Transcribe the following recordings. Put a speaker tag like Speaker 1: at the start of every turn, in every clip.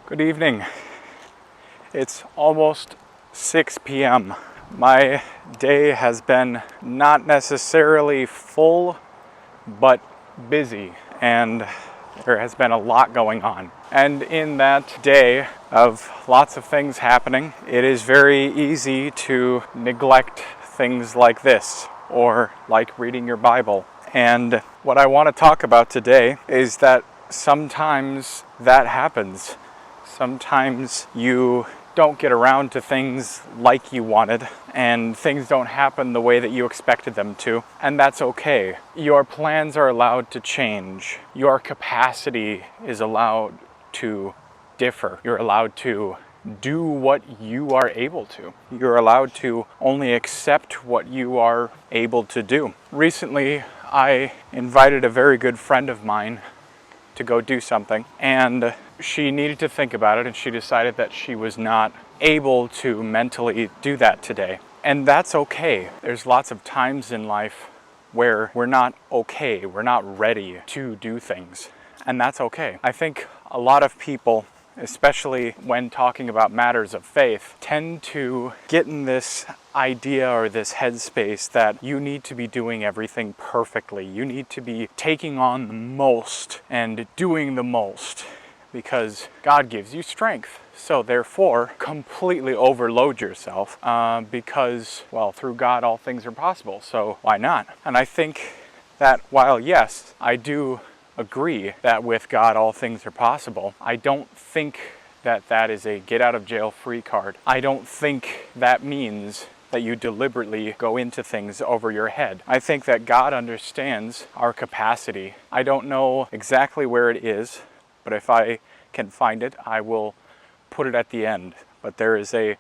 Speaker 1: Good evening. It's almost 6 p.m. My day has been not necessarily full, but busy, and there has been a lot going on. And in that day of lots of things happening, it is very easy to neglect things like this, or like reading your Bible. And what I want to talk about today is that sometimes that happens. Sometimes you don't get around to things like you wanted, and things don't happen the way that you expected them to, and that's okay. Your plans are allowed to change. Your capacity is allowed to differ. You're allowed to do what you are able to. You're allowed to only accept what you are able to do. Recently, I invited a very good friend of mine to go do something, and she needed to think about it, and she decided that she was not able to mentally do that today. And that's okay. There's lots of times in life where we're not okay, we're not ready to do things, and that's okay. I think a lot of people, especially when talking about matters of faith, tend to get in this idea or this headspace that you need to be doing everything perfectly. You need to be taking on the most and doing the most because God gives you strength. So therefore, completely overload yourself because, well, through God all things are possible. So why not? And I think that while, yes, I do agree that with God all things are possible, I don't think that that is a get out of jail free card. I don't think that means that you deliberately go into things over your head. I think that God understands our capacity. I don't know exactly where it is, but if I can find it, I will put it at the end. But there is a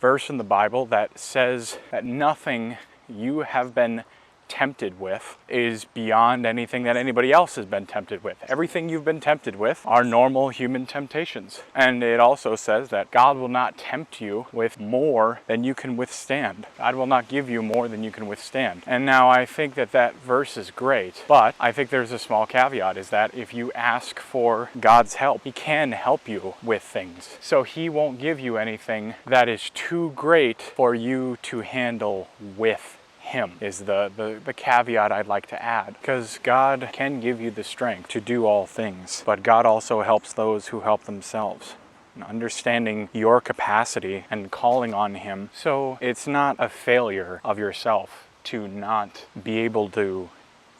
Speaker 1: verse in the Bible that says that nothing you have been tempted with is beyond anything that anybody else has been tempted with. Everything you've been tempted with are normal human temptations. And it also says that God will not tempt you with more than you can withstand. God will not give you more than you can withstand. And now I think that that verse is great, but I think there's a small caveat, is that if you ask for God's help, He can help you with things. So He won't give you anything that is too great for you to handle with Him, is the caveat I'd like to add. Because God can give you the strength to do all things, but God also helps those who help themselves. And understanding your capacity and calling on Him. So it's not a failure of yourself to not be able to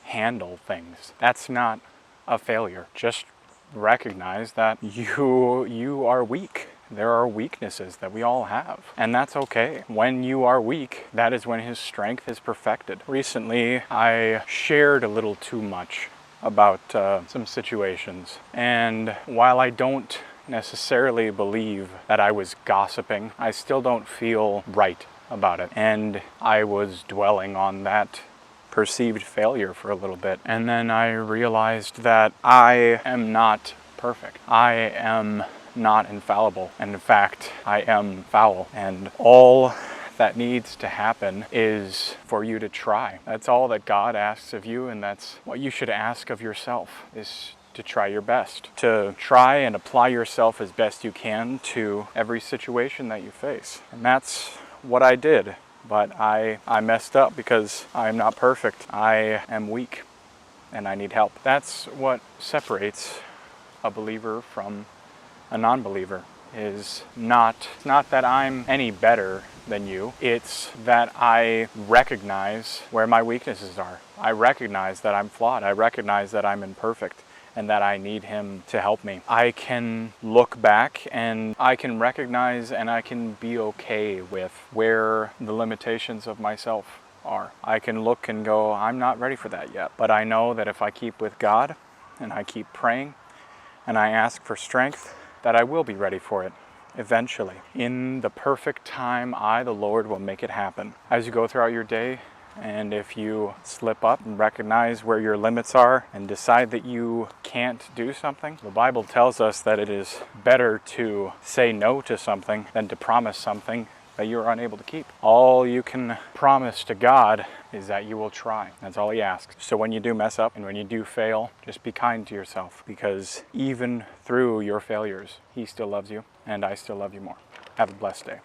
Speaker 1: handle things. That's not a failure. Just recognize that you are weak. There are weaknesses that we all have, and that's okay. When you are weak, that is when His strength is perfected. Recently, I shared a little too much about some situations, and while I don't necessarily believe that I was gossiping, I still don't feel right about it, and I was dwelling on that perceived failure for a little bit, and then I realized that I am not perfect. I am not infallible, and in fact I am foul, and all that needs to happen is for you to try. That's all that God asks of you, and that's what you should ask of yourself, is to try your best, to try and apply yourself as best you can to every situation that you face. And that's what I did, but I messed up because I'm not perfect. I am weak and I need help. That's what separates a believer from a non-believer. Is not that I'm any better than you, it's that I recognize where my weaknesses are. I recognize that I'm flawed. I recognize that I'm imperfect and that I need Him to help me. I can look back and I can recognize and I can be okay with where the limitations of myself are. I can look and go, I'm not ready for that yet. But I know that if I keep with God and I keep praying and I ask for strength, that I will be ready for it eventually. In the perfect time, I, the Lord, will make it happen. As you go throughout your day, and if you slip up and recognize where your limits are and decide that you can't do something, the Bible tells us that it is better to say no to something than to promise something that you're unable to keep. All you can promise to God is that you will try. That's all he asks. So when you do mess up and when you do fail, just be kind to yourself, because even through your failures, he still loves you and I still love you more. Have a blessed day.